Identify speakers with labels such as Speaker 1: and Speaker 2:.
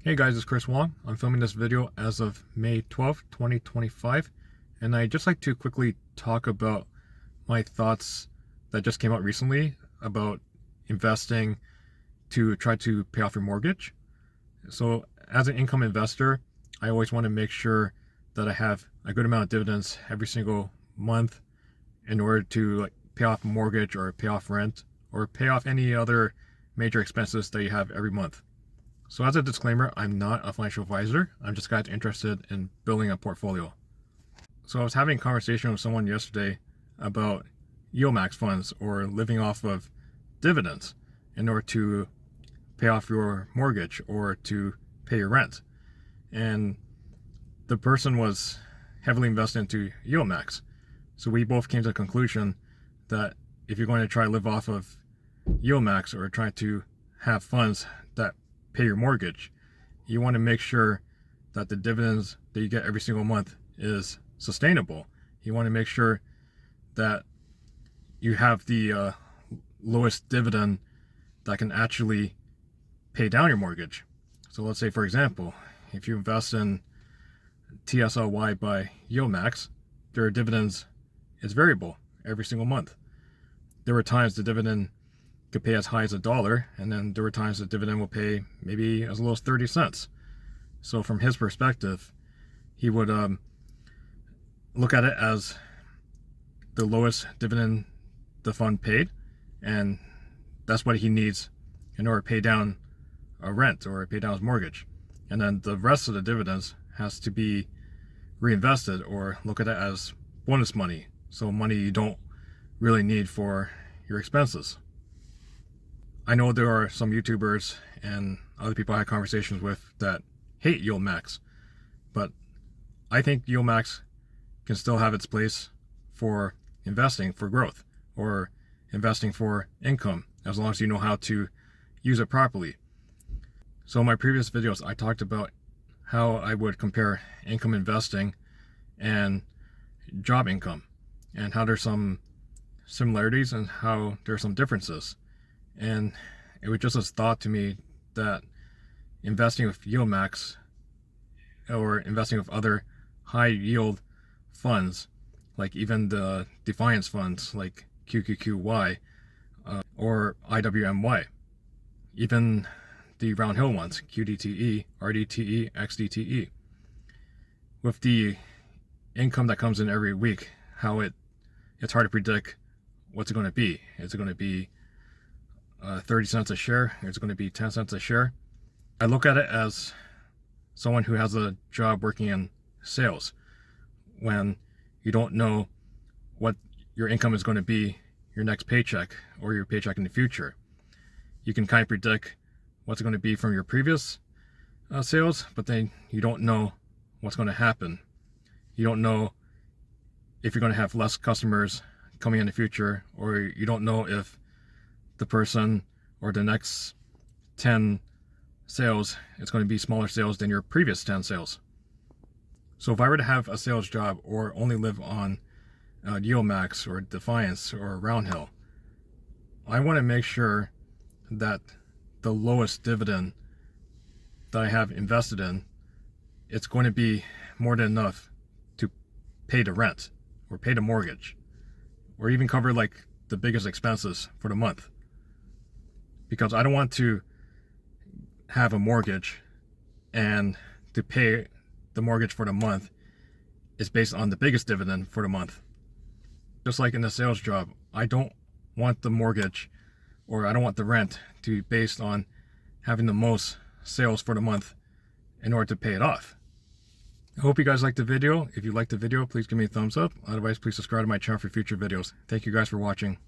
Speaker 1: Hey guys, it's Chris Wong. I'm filming this video as of May 12th, 2025, and I'd just like to quickly talk about my thoughts that just came out recently about investing to try to pay off your mortgage. So as an income investor, I always want to make sure that I have a good amount of dividends every single month in order to pay off a mortgage or pay off rent or pay off any other major expenses that you have every month. So as a disclaimer, I'm not a financial advisor. I'm just guys interested in building a portfolio. So I was having a conversation with someone yesterday about yieldmax funds or living off of dividends in order to pay off your mortgage or to pay your rent. And the person was heavily invested into yieldmax. So we both came to the conclusion that if you're going to try to live off of yieldmax or try to have funds that pay your mortgage, you want to make sure that the dividends that you get every single month is sustainable. You want to make sure that you have the lowest dividend that can actually pay down your mortgage. So let's say, for example, if you invest in TSLY by yieldmax, their dividends is variable every single month. There were times the dividend could pay as high as $1, and then there were times the dividend will pay maybe as low as 30 cents. So from his perspective, he would look at it as the lowest dividend the fund paid, and that's what he needs in order to pay down a rent or pay down his mortgage. And then the rest of the dividends has to be reinvested or look at it as bonus money, so money you don't really need for your expenses. I know there are some YouTubers and other people I had conversations with that hate yieldmax, but I think yieldmax can still have its place for investing for growth or investing for income, as long as you know how to use it properly. So in my previous videos, I talked about how I would compare income investing and job income, and how there's some similarities and how there are some differences. And it was just a thought to me that investing with yieldmax or investing with other high yield funds, like even the Defiance funds like QQQY or IWMY, even the Round Hill ones, QDTE, RDTE, XDTE, with the income that comes in every week, how it's hard to predict what's it going to be. Is it going to be 30 cents a share? Is it going to be 10 cents a share? I look at it as someone who has a job working in sales. When you don't know what your income is going to be, your next paycheck or your paycheck in the future, you can kind of predict what's going to be from your previous sales, but then you don't know what's going to happen. You don't know if you're going to have less customers coming in the future, or you don't know if the person or the next 10 sales is going to be smaller sales than your previous 10 sales. So if I were to have a sales job or only live on yieldmax or Defiance or Round Hill, I want to make sure that the lowest dividend that I have invested in, it's going to be more than enough to pay the rent or pay the mortgage or even cover like the biggest expenses for the month. Because I don't want to have a mortgage and to pay the mortgage for the month is based on the biggest dividend for the month. Just like in a sales job, I don't want the mortgage or I don't want the rent to be based on having the most sales for the month in order to pay it off. I hope you guys liked the video. If you liked the video, please give me a thumbs up. Otherwise, please subscribe to my channel for future videos. Thank you guys for watching.